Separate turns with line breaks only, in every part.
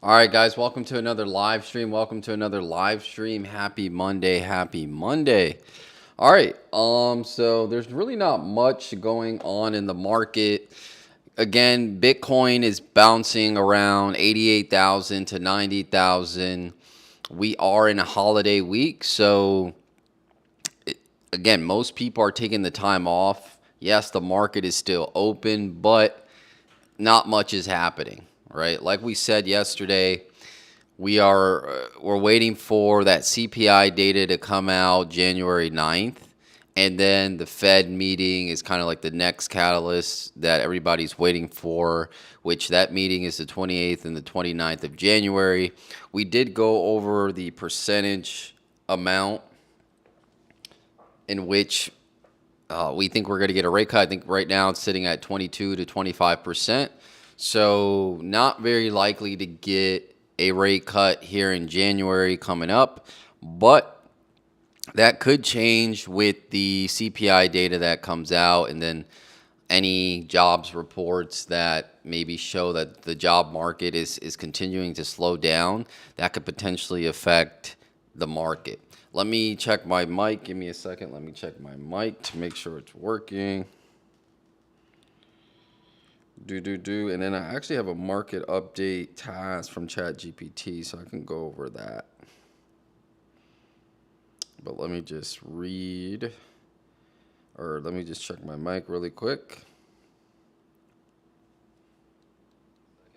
All right, guys, welcome to another live stream. Welcome to another live stream. Happy Monday. Happy Monday. All right. So there's really not much going on in the market. Again, Bitcoin is bouncing around 88,000 to 90,000. We are in a holiday week, so again, most people are taking the time off. Yes, the market is still open, but not much is happening, right? Like we said yesterday, we're waiting for that CPI data to come out January 9th, and then the Fed meeting is kind of like the next catalyst that everybody's waiting for, which that meeting is the 28th and the 29th of January. We did go over the percentage amount in which we think we're going to get a rate cut. I think right now it's sitting at 22 to 25%. So not very likely to get a rate cut here in January coming up, but that could change with the CPI data that comes out and then any jobs reports that maybe show that the job market is continuing to slow down. That could potentially affect the market. Let me check my mic. Give me a second. Let me check my mic to make sure it's working. And then I actually have a market update task from ChatGPT, so I can go over that. But let me just read, or let me just check my mic really quick.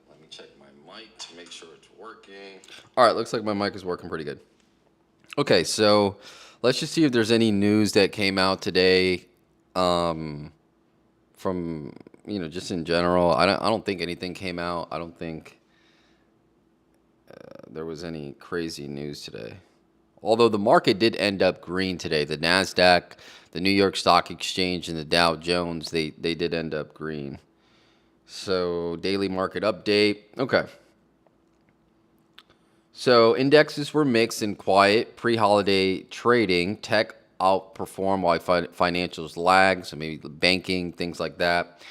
Let me check my mic to make sure it's working. All right, looks like my mic is working pretty good. Okay, so let's just see if there's any news that came out today from, just in general. I don't think anything came out. I don't think there was any crazy news today. Although the market did end up green today. The NASDAQ, the New York Stock Exchange, and the Dow Jones, they did end up green. So daily market update. Okay. So indexes were mixed and quiet. Pre-holiday trading, tech outperformed while financials lagged. So maybe banking, things like that.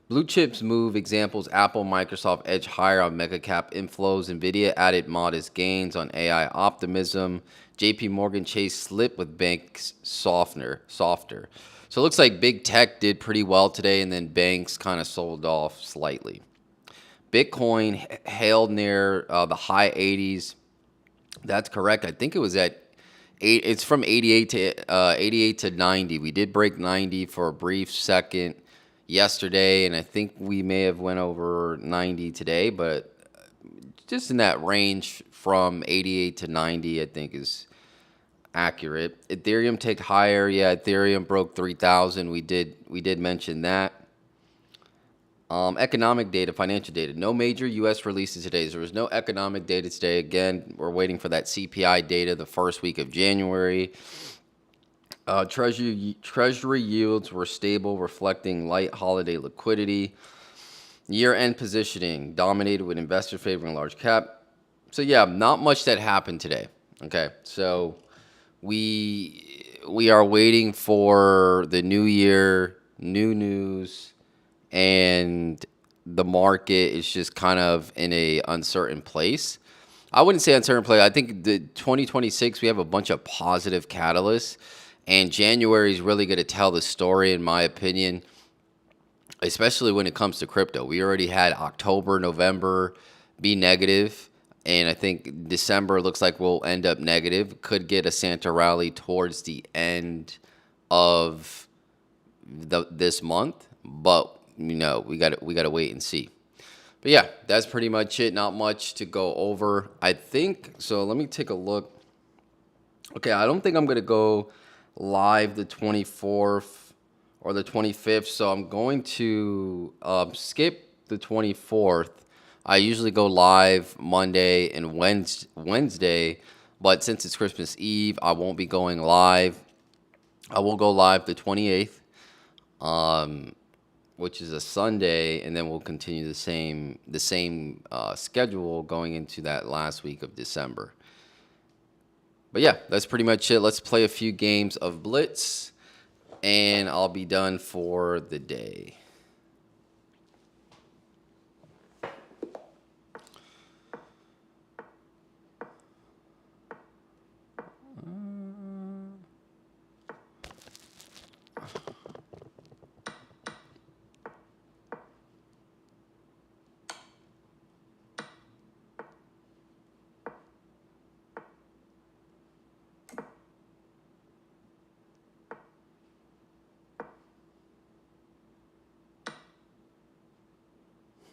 Blue chips move. Examples: Apple, Microsoft edge higher on mega cap inflows. Nvidia added modest gains on AI optimism. JP Morgan Chase slipped with banks softer. So it looks like big tech did pretty well today, and then banks kind of sold off slightly. Bitcoin held near the high 80s. That's correct. I think it was at eight. It's from 88 to 90. We did break 90 for a brief second yesterday, and I think we may have went over 90 today, but just in that range from 88 to 90, I think is accurate. Ethereum ticked higher. Yeah, Ethereum broke 3,000. We did mention that. Economic data, financial data. No major U.S. releases today. There was no economic data today. Again, we're waiting for that CPI data the first week of January. Treasury yields were stable, reflecting light holiday liquidity. Year-end positioning dominated with investors favoring large cap. So yeah, not much that happened today. Okay, so we are waiting for the new year, new news, and the market is just kind of in a uncertain place. I wouldn't say uncertain place. I think the 2026 we have a bunch of positive catalysts, and January is really going to tell the story, in my opinion, especially when it comes to crypto. We already had October, November be negative, and I think December looks like we'll end up negative. Could get a Santa rally towards the end of this month, but we got to wait and see. But yeah, that's pretty much it. Not much to go over, I think. So let me take a look. Okay, I don't think I'm going to go live the 24th or the 25th, so I'm going to skip the 24th. I usually go live Monday and Wednesday, but since it's Christmas Eve, I won't be going live. I will go live the 28th, which is a Sunday, and then we'll continue the same schedule going into that last week of December. But yeah, that's pretty much it. Let's play a few games of Blitz, and I'll be done for the day.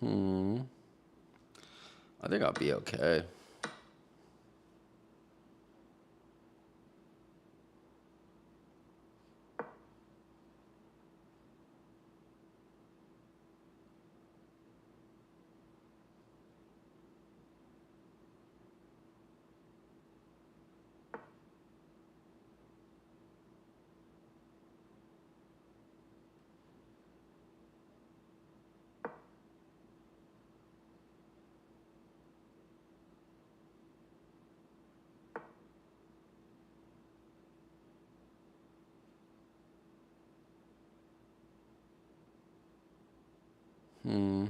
I think I'll be okay. Hmm.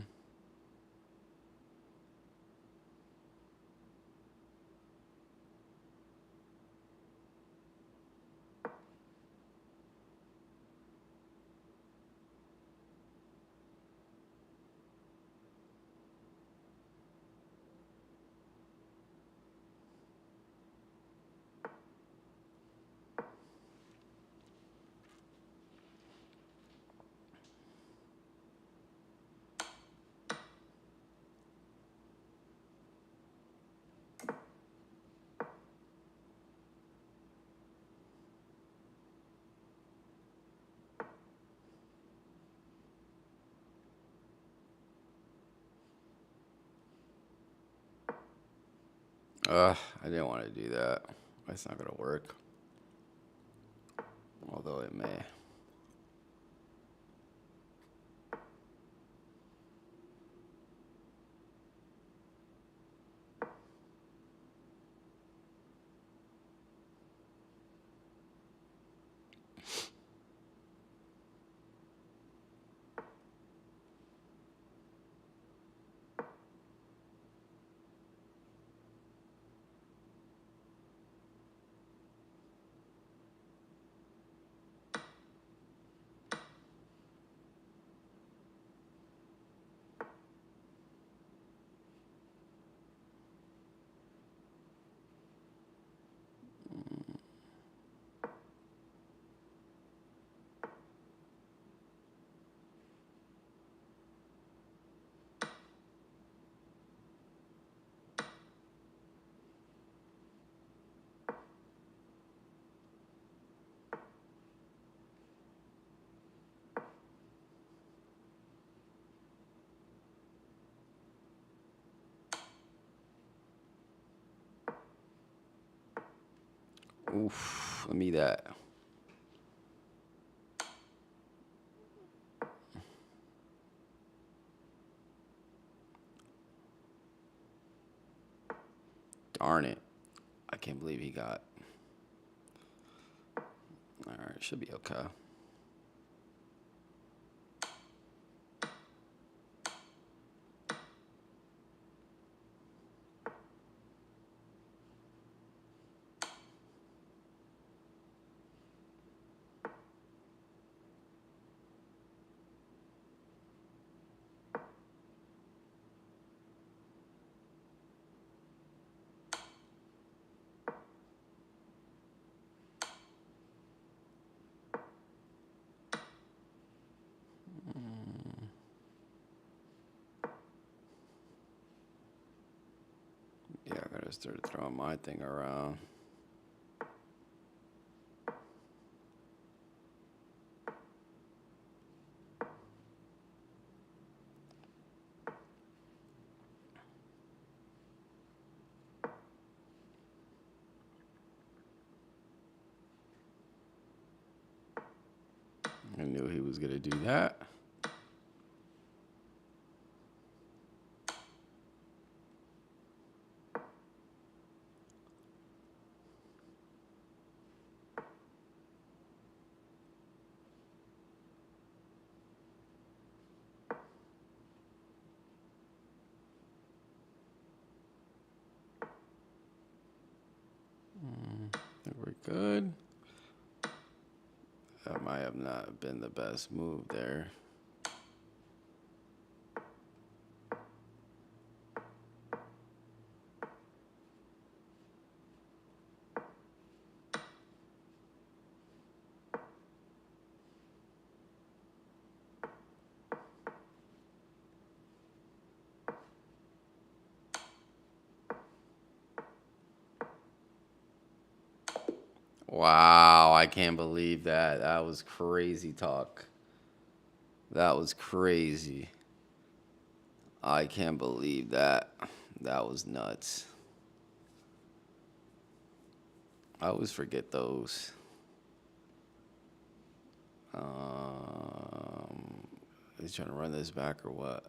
I didn't want to do that. That's not gonna work. Although it may. Oof. Let me that. Darn it. I can't believe he got. All right. Should be okay. Yeah, I gotta start throwing my thing around. I knew he was gonna do that. I think we're good. That might have not been the best move there. Wow, I can't believe that. That was crazy talk. That was crazy. I can't believe that. That was nuts. I always forget those. Um, he's trying to run this back or what?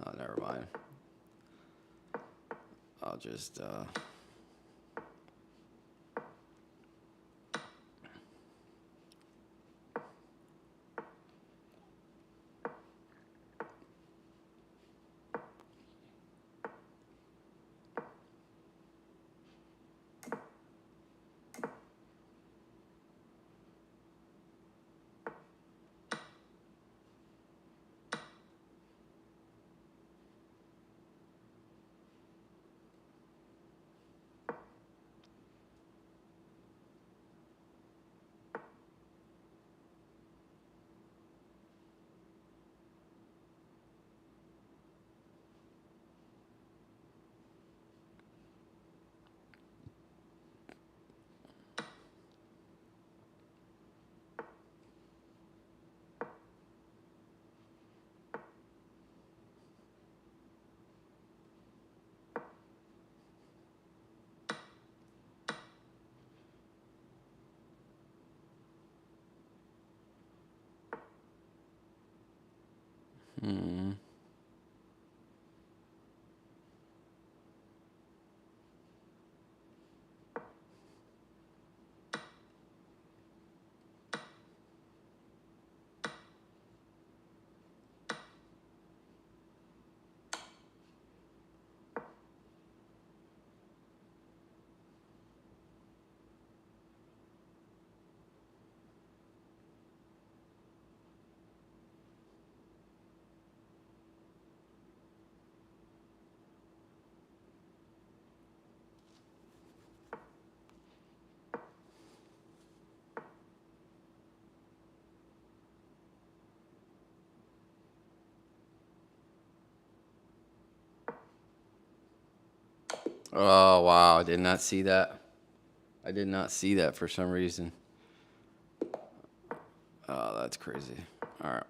Oh, never mind. I'll just. Hmm. Oh wow, I did not see that. I did not see that for some reason. Oh, that's crazy. All right.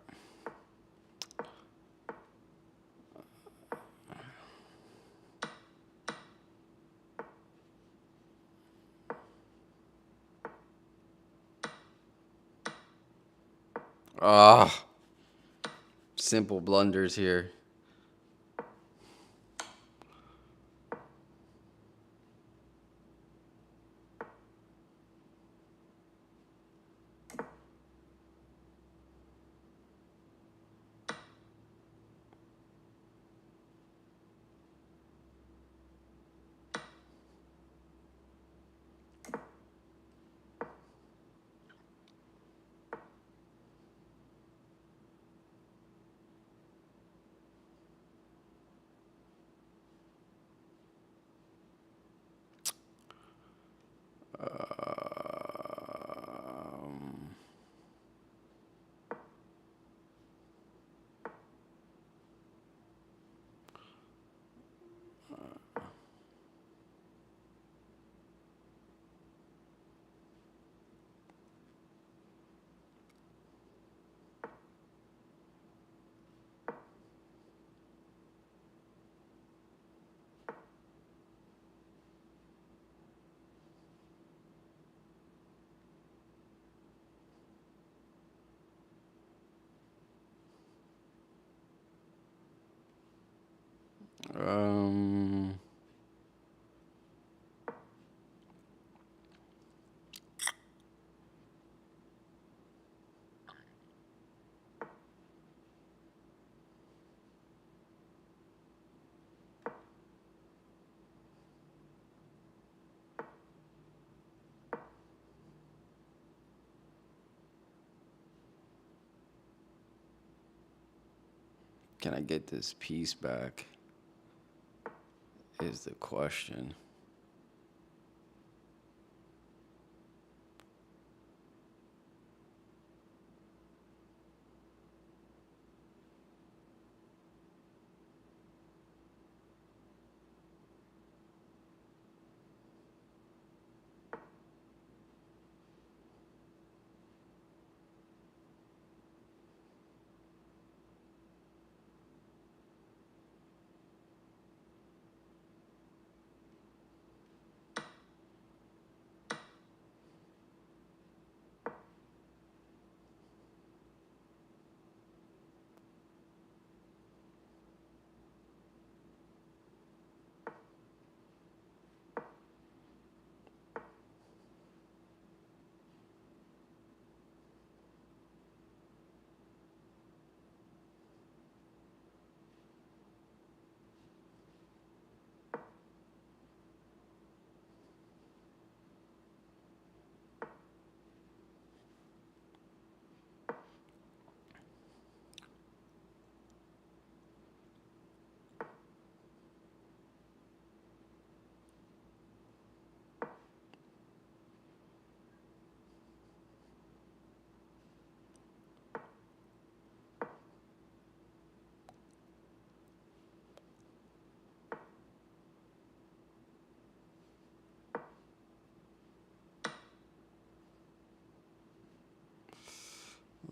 Ah, simple blunders here. Um, um, can I get this piece back? Is the question.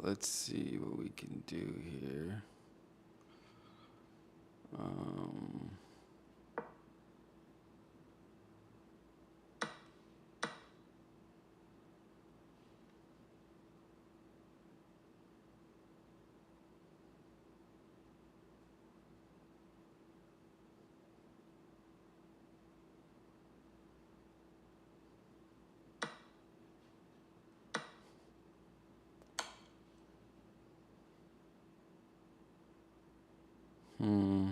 Let's see what we can do here. Um, hmm.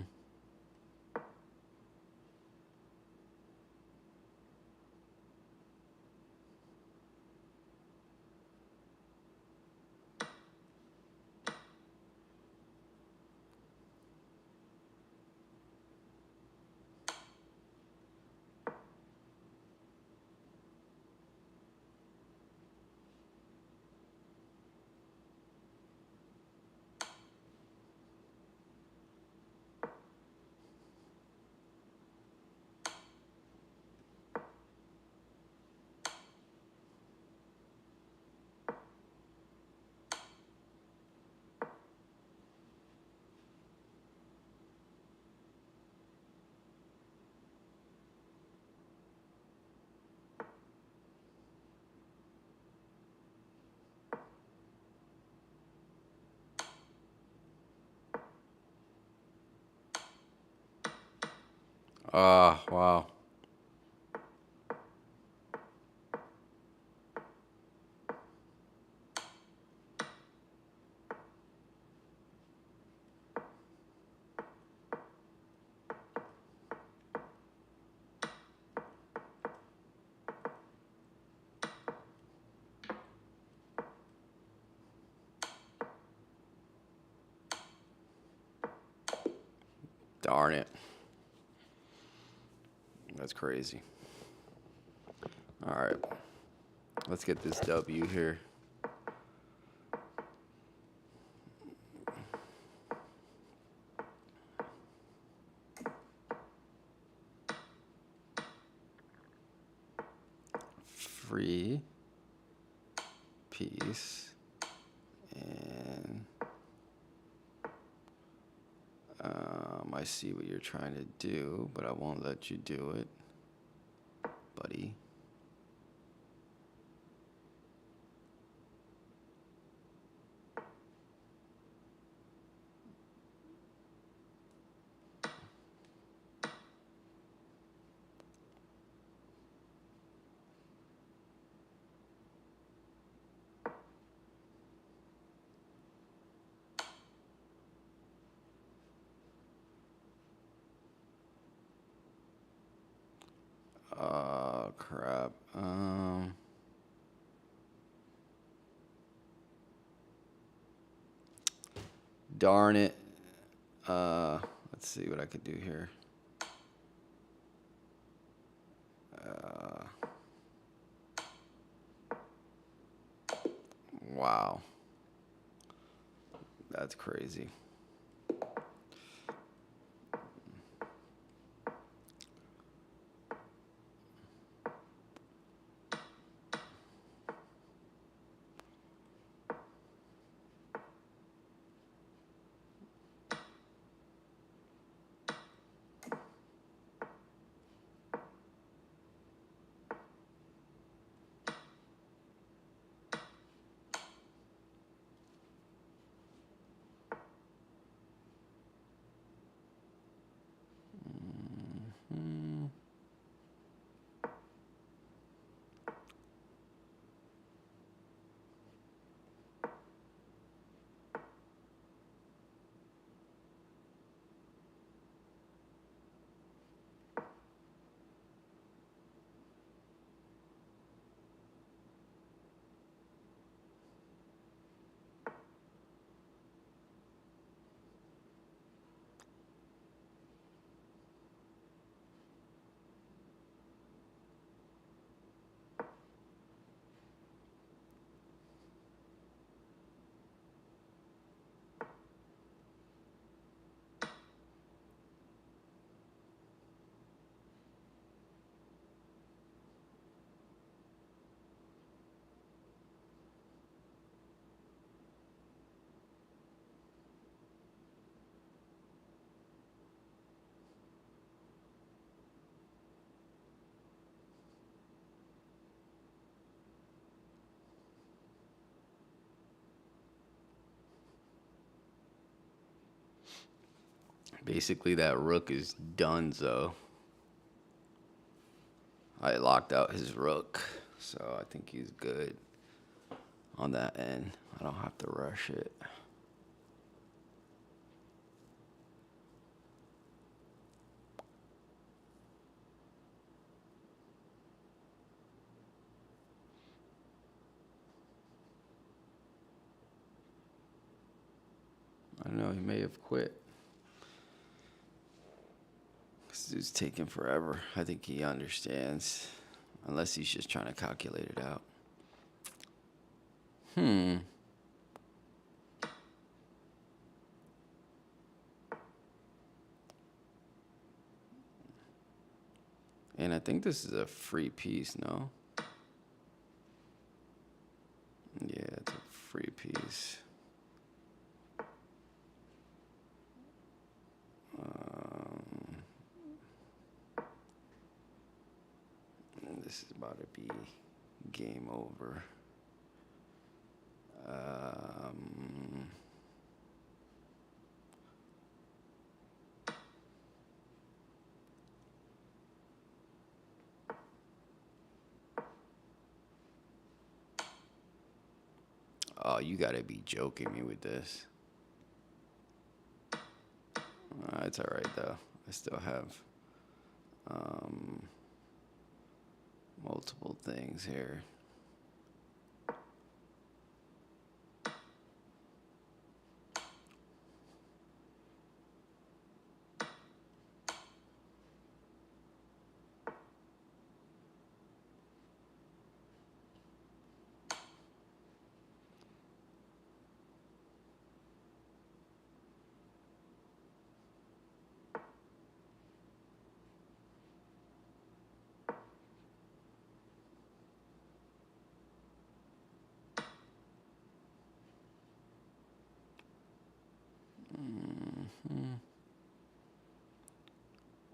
Ah, wow. Darn it. That's crazy. All right. Let's get this W here. Free piece. And I see what you're trying to do, but I won't let you do it, buddy. Crap. Darn it. Let's see what I could do here. Uh, wow. That's crazy. Basically, that rook is done, so I locked out his rook, so I think he's good on that end. I don't have to rush it. I don't know, he may have quit. This is taking forever. I think he understands. Unless he's just trying to calculate it out. Hmm. And I think this is a free piece, no? Yeah, it's a free piece. This is about to be game over. Um, oh, you gotta be joking me with this. It's all right though. I still have um, multiple things here.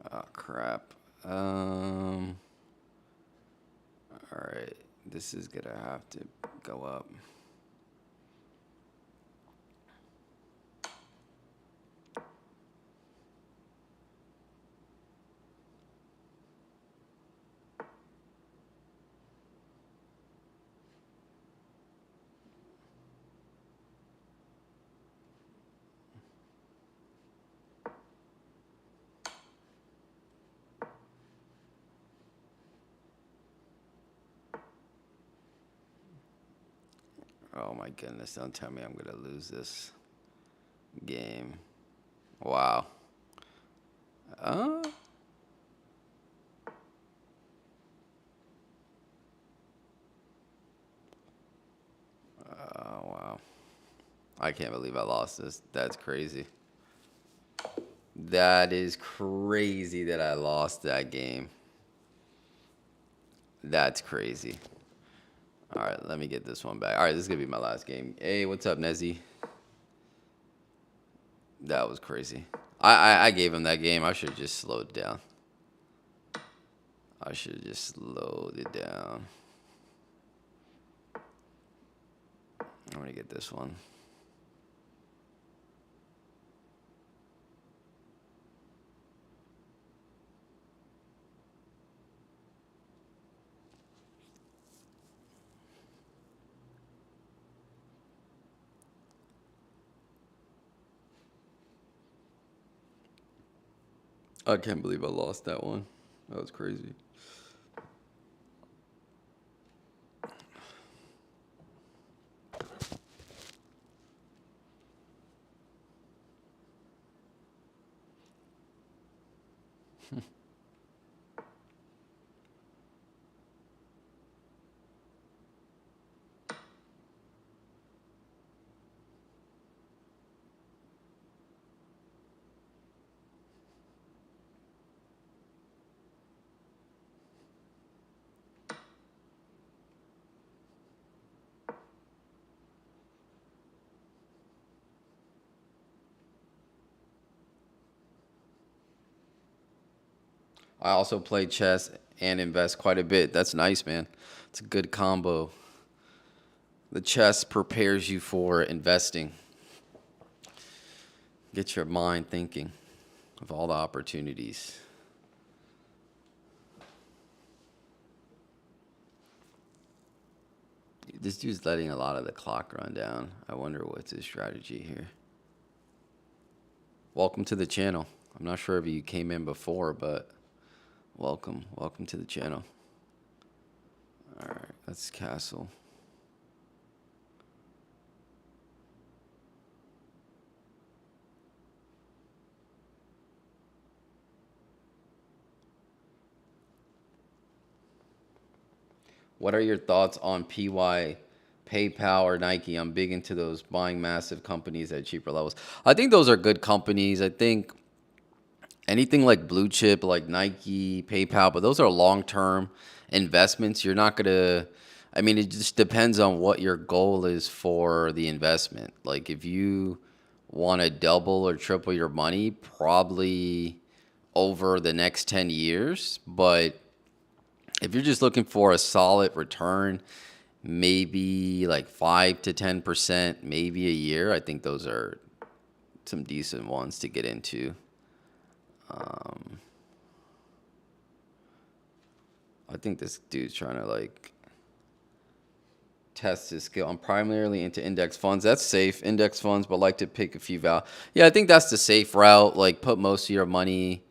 Oh crap. All right. This is gonna have to go up. Oh my goodness! Don't tell me I'm gonna lose this game. Wow. Uh, oh wow. I can't believe I lost this. That's crazy. That is crazy that I lost that game. That's crazy. All right, let me get this one back. All right, this is gonna be my last game. Hey, what's up, Nezzy? That was crazy. I gave him that game. I should have just slowed it down. I should have just slowed it down. I'm gonna get this one. I can't believe I lost that one. That was crazy. I also play chess and invest quite a bit. That's nice, man. It's a good combo. The chess prepares you for investing. Get your mind thinking. of all the opportunities. This dude's letting a lot of the clock run down. I wonder what's his strategy here. Welcome to the channel. I'm not sure if you came in before, but welcome to the channel. All right, that's Castle. What are your thoughts on PayPal, or Nike? I'm big into those, buying massive companies at cheaper levels. I think those are good companies. I think anything like blue chip, like Nike, PayPal, but those are long term investments. You're not gonna. I mean, it just depends on what your goal is for the investment. Like if you want to double or triple your money, probably over the next 10 years. But if you're just looking for a solid return, maybe like 5 to 10%, maybe a year, I think those are some decent ones to get into. I think this dude's trying to like test his skill. I'm primarily into index funds. That's safe, index funds, but like to pick a few Yeah, I think that's the safe route. Like put most of your money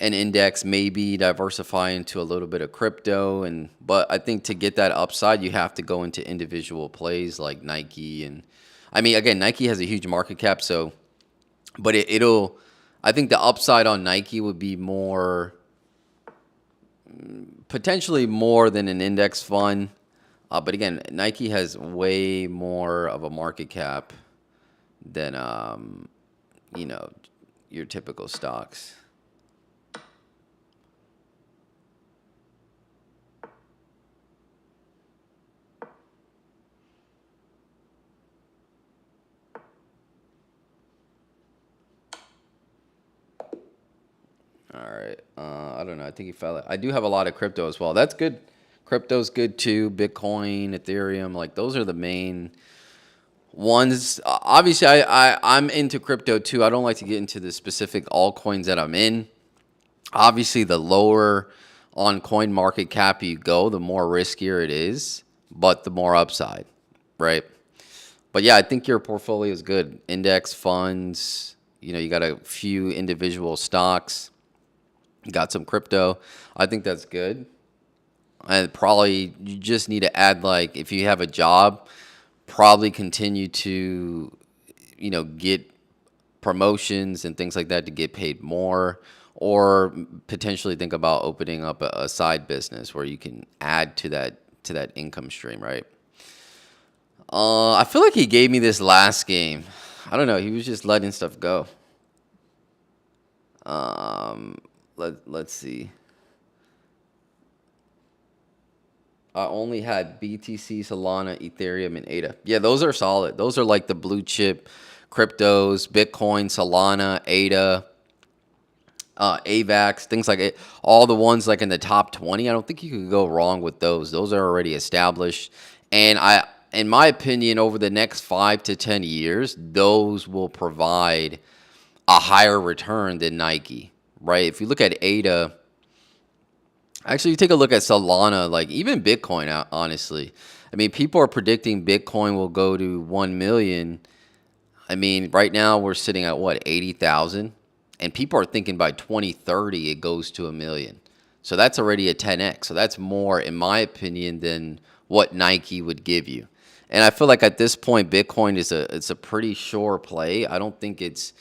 and index, maybe diversify into a little bit of crypto. But I think to get that upside, you have to go into individual plays like Nike. And I mean, again, Nike has a huge market cap, so but it'll. I think the upside on Nike would be more, potentially more than an index fund. But again, Nike has way more of a market cap than you know, your typical stocks. All right. I don't know. I think he fell. I do have a lot of crypto as well. That's good. Crypto's good too. Bitcoin, Ethereum, like those are the main ones. Obviously, I'm into crypto too. I don't like to get into the specific altcoins that I'm in. Obviously, the lower on coin market cap you go, the more riskier it is, but the more upside, right? But yeah, I think your portfolio is good. Index funds, you got a few individual stocks, you got some crypto. I think that's good. And probably you just need to add, like, if you have a job, probably continue to, get promotions and things like that to get paid more, or potentially think about opening up a side business where you can add to that income stream, right? I feel like he gave me this last game. I don't know. He was just letting stuff go. Um, let's see. I only had BTC, Solana, Ethereum, and ADA. Yeah, those are solid. Those are like the blue chip cryptos: Bitcoin, Solana, ADA, AVAX, things like it. All the ones like in the top 20. I don't think you could go wrong with those. Those are already established, and in my opinion, over the next 5 to 10 years, those will provide a higher return than Nike, right? If you look at ADA, actually, you take a look at Solana, like even Bitcoin, honestly. I mean, people are predicting Bitcoin will go to 1 million. I mean, right now we're sitting at what, 80,000? And people are thinking by 2030 it goes to 1 million. So that's already a 10x. So that's more, in my opinion, than what Nike would give you. And I feel like at this point, Bitcoin it's a pretty sure play. I don't think it's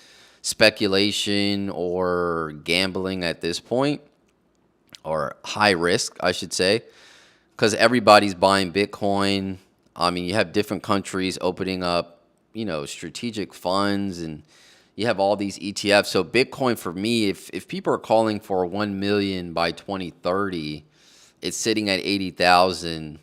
speculation or gambling at this point, or high risk, I should say, because everybody's buying Bitcoin. I mean, you have different countries opening up, strategic funds, and you have all these ETFs. So Bitcoin, for me, if people are calling for 1 million by 2030, it's sitting at 80,000.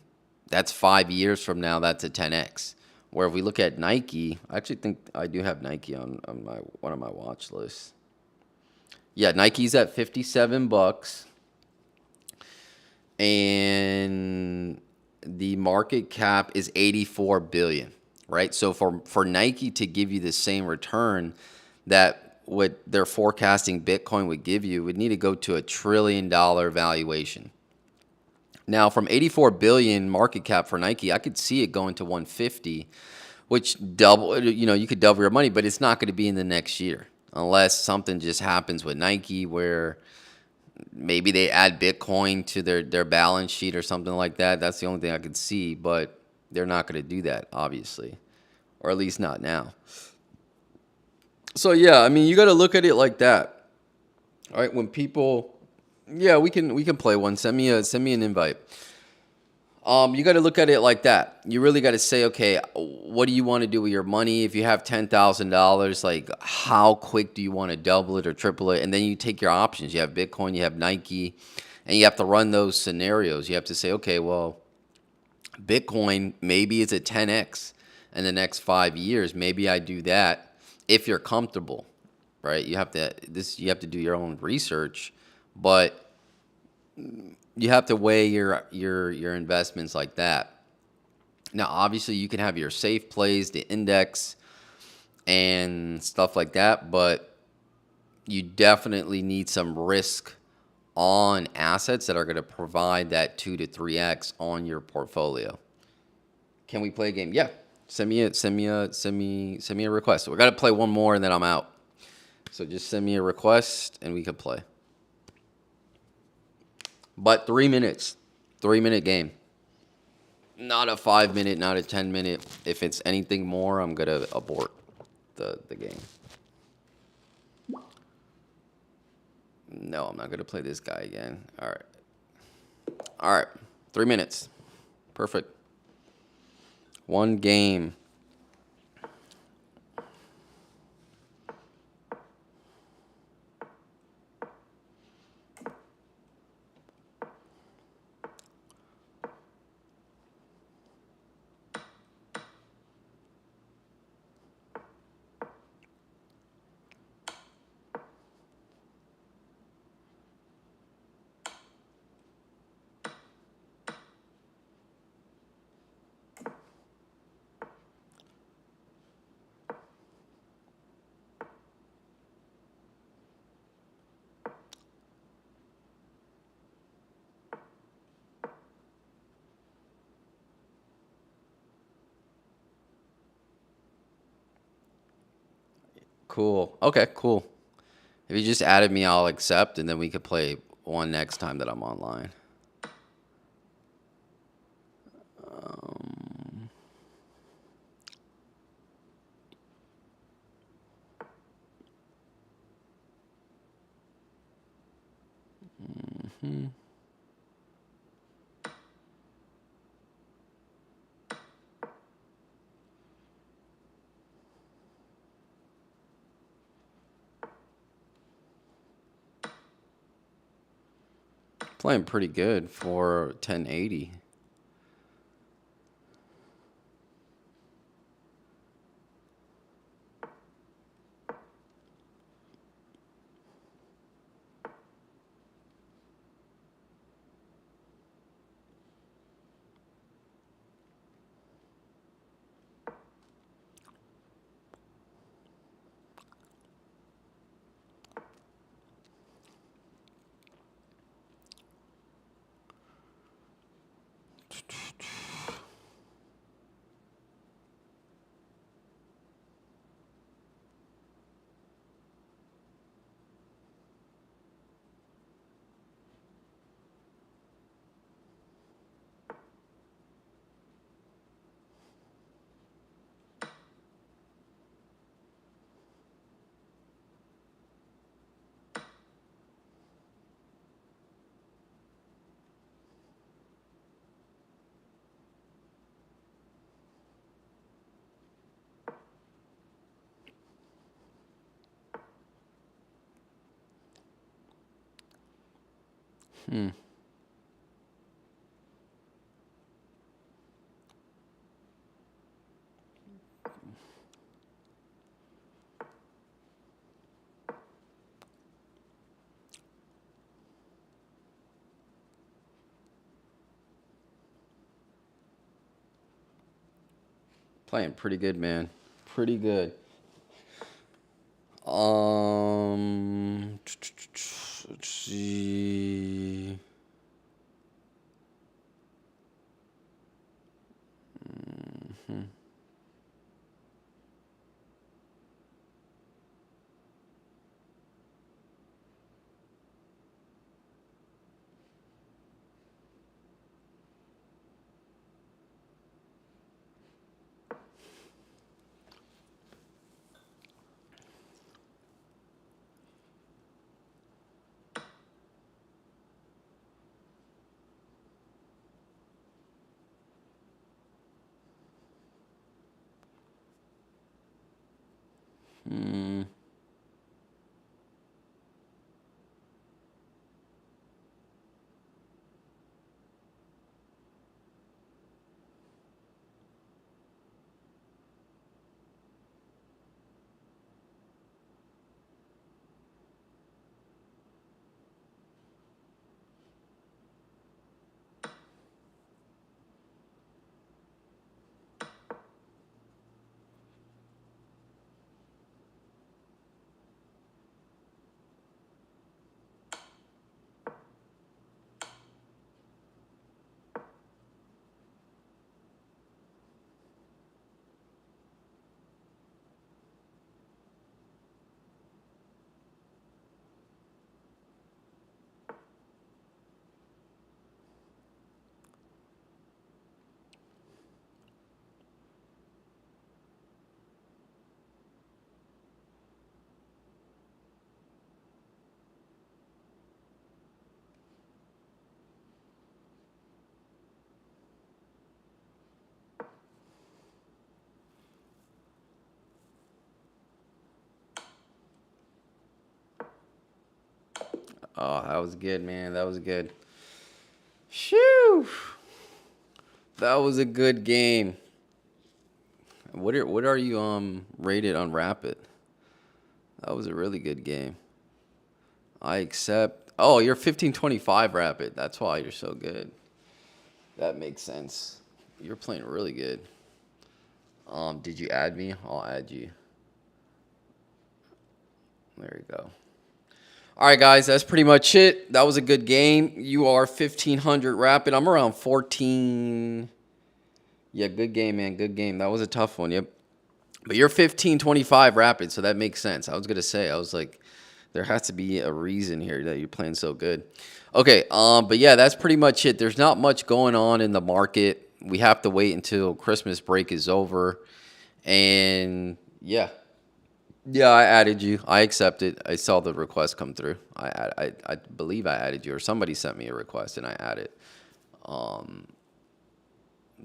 That's 5 years from now. That's a 10x. Where if we look at Nike, I actually think I do have Nike on my one of my watch lists. Yeah, Nike's at $57, and the market cap is 84 billion, right? So for Nike to give you the same return, that what they're forecasting Bitcoin would give you would need to go to $1 trillion valuation. Now, from 84 billion market cap for Nike, I could see it going to 150, which double, you could double your money, but it's not going to be in the next year unless something just happens with Nike where maybe they add Bitcoin to their balance sheet or something like that. That's the only thing I could see, but they're not going to do that, obviously, or at least not now. So yeah, I mean, you got to look at it like that. All right, when people, yeah, we can play one. Send me an invite. You got to look at it like that. You really got to say, okay, what do you want to do with your money? If you have $10,000, like how quick do you want to double it or triple it? And then you take your options. You have Bitcoin, you have Nike, and you have to run those scenarios. You have to say, okay, well, Bitcoin maybe it's a 10x in the next 5 years. Maybe I do that if you're comfortable, right? You have to do your own research, but you have to weigh your investments like that. Now, obviously, you can have your safe plays, the index, and stuff like that, but you definitely need some risk on assets that are going to provide that 2 to 3x on your portfolio. Can we play a game? Yeah. Send me a request. We got to play one more and then I'm out. So just send me a request and we can play. But 3 minutes, 3 minute game. Not a 5 minute, not a 10 minute. If it's anything more, I'm gonna abort the game. No, I'm not gonna play this guy again. All right. 3 minutes. Perfect. One game. Cool. Okay, cool. If you just added me, I'll accept, and then we could play one next time that I'm online. Um, mhm. Playing pretty good for 1080. Hmm. Playing pretty good, man. Pretty good. Let's see. Hmm. Oh, that was good, man. That was good. Shoo! That was a good game. What are you rated on Rapid? That was a really good game. I accept. Oh, you're 1525 Rapid. That's why you're so good. That makes sense. You're playing really good. Did you add me? I'll add you. There you go. All right, guys, that's pretty much it. That was a good game. You are 1500 Rapid. I'm around 14. Yeah, good game, man. Good game. That was a tough one. Yep. But you're 1525 Rapid, so that makes sense. I was gonna say, I was like, there has to be a reason here that you're playing so good. Okay, but yeah, that's pretty much it. There's not much going on in the market. We have to wait until Christmas break is over, and yeah, yeah, I added you. I accepted. I saw the request come through. I believe I added you, or somebody sent me a request and I added. Um,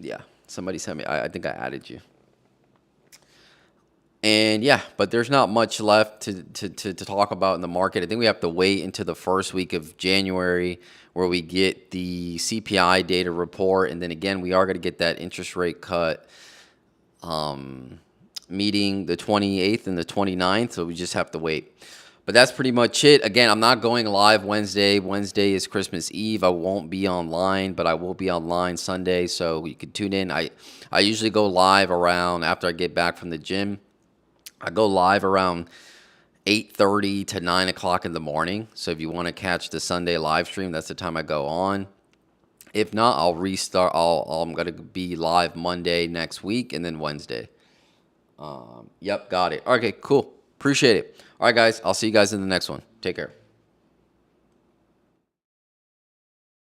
yeah, somebody sent me. I think I added you. And yeah, but there's not much left to talk about in the market. I think we have to wait until the first week of January where we get the CPI data report. And then again, we are going to get that interest rate cut meeting the 28th and the 29th. So we just have to wait. But that's pretty much it. Again, I'm not going live Wednesday. Wednesday is Christmas Eve. I won't be online, but I will be online Sunday. So you can tune in. I usually go live around after I get back from the gym. I go live around 8:30 to 9 o'clock in the morning. So if you want to catch the Sunday live stream, that's the time I go on. If not, I'll restart. I'm going to be live Monday next week and then Wednesday. Yep, got it. Okay, cool. Appreciate it. All right, guys. I'll see you guys in the next one. Take care.